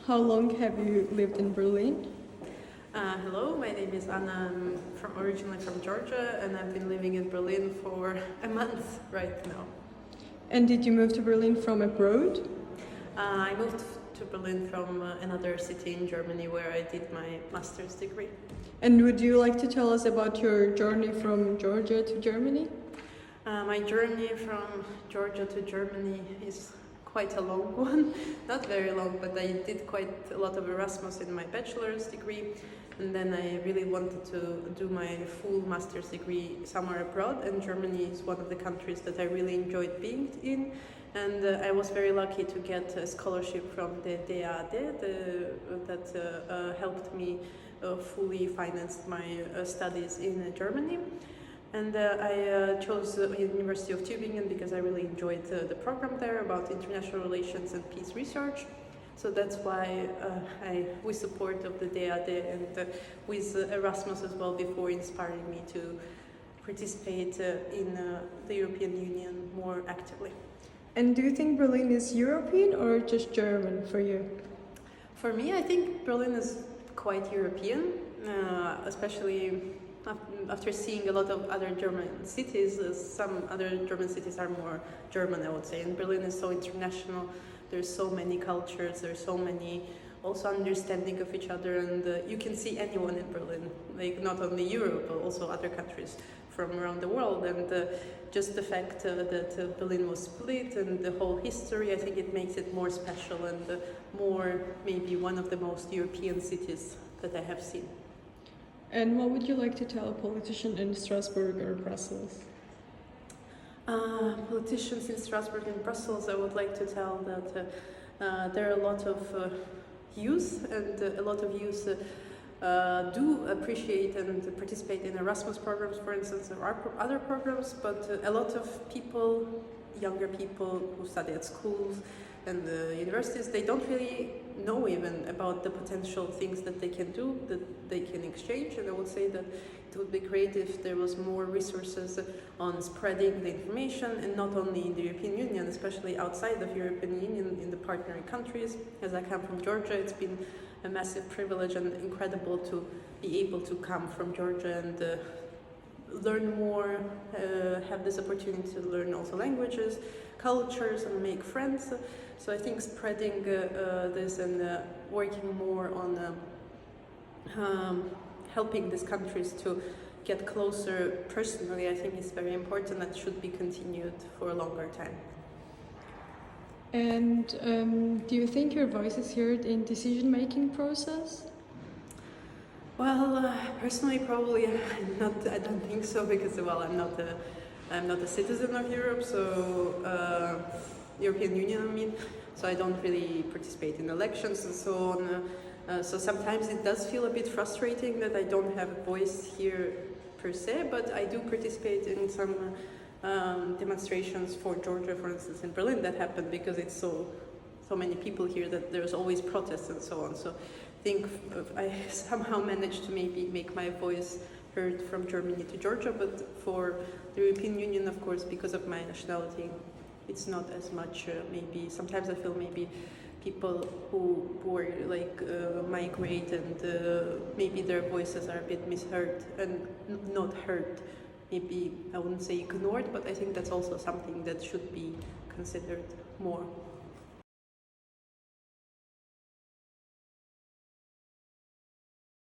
How long have you lived in Berlin? Hello, my name is Anna. I'm originally from Georgia, and I've been living in Berlin for a month right now. And did you move to Berlin from abroad? I moved to Berlin from another city in Germany where I did my master's degree. And would you like to tell us about your journey from Georgia to Germany? My journey from Georgia to Germany is quite a long one. Not very long, but I did quite a lot of Erasmus in my bachelor's degree, and then I really wanted to do my full master's degree somewhere abroad, and Germany is one of the countries that I really enjoyed being in. And I was very lucky to get a scholarship from the DAAD that helped me fully finance my studies in Germany. And I chose the University of Tübingen because I really enjoyed the program there about international relations and peace research. So that's why with support of the DAAD and with Erasmus as well before inspiring me to participate in the European Union more actively. And do you think Berlin is European or just German for you? For me, I think Berlin is quite European, especially after seeing a lot of other German cities. Some other German cities are more German, I would say, and Berlin is so international. There's so many cultures, there's so many also understanding of each other, and you can see anyone in Berlin, like not only Europe but also other countries from around the world. And just the fact that Berlin was split and the whole history, I think it makes it more special and more maybe one of the most European cities that I have seen. And what would you like to tell a politician in Strasbourg or Brussels? Politicians in Strasbourg and Brussels, I would like to tell that there are a lot of youth, and a lot of youth do appreciate and participate in Erasmus programs, for instance, or other programs, but a lot of people, younger people who study at schools and universities, they don't really know even about the potential things that they can do, that they can exchange. And I would say that it would be great if there was more resources on spreading the information, and not only in the European Union, especially outside of European Union in the partnering countries. As I come from Georgia, it's been a massive privilege and incredible to be able to come from Georgia and learn more, have this opportunity to learn also languages, cultures, and make friends. So I think spreading this and working more on helping these countries to get closer personally, I think is very important and should be continued for a longer time. And do you think your voice is heard in decision-making process? Well, personally, probably not. I don't think so, because I'm not a citizen of Europe, so European Union, I mean. So I don't really participate in elections and so on. So sometimes it does feel a bit frustrating that I don't have a voice here per se, but I do participate in some demonstrations for Georgia, for instance, in Berlin that happened because it's so many people here that there's always protests and so on. So I think I somehow managed to maybe make my voice heard from Germany to Georgia, but for the European Union, of course, because of my nationality, it's not as much. Maybe sometimes I feel maybe people who are like migrate and maybe their voices are a bit misheard and not heard. Maybe I wouldn't say ignored, but I think that's also something that should be considered more.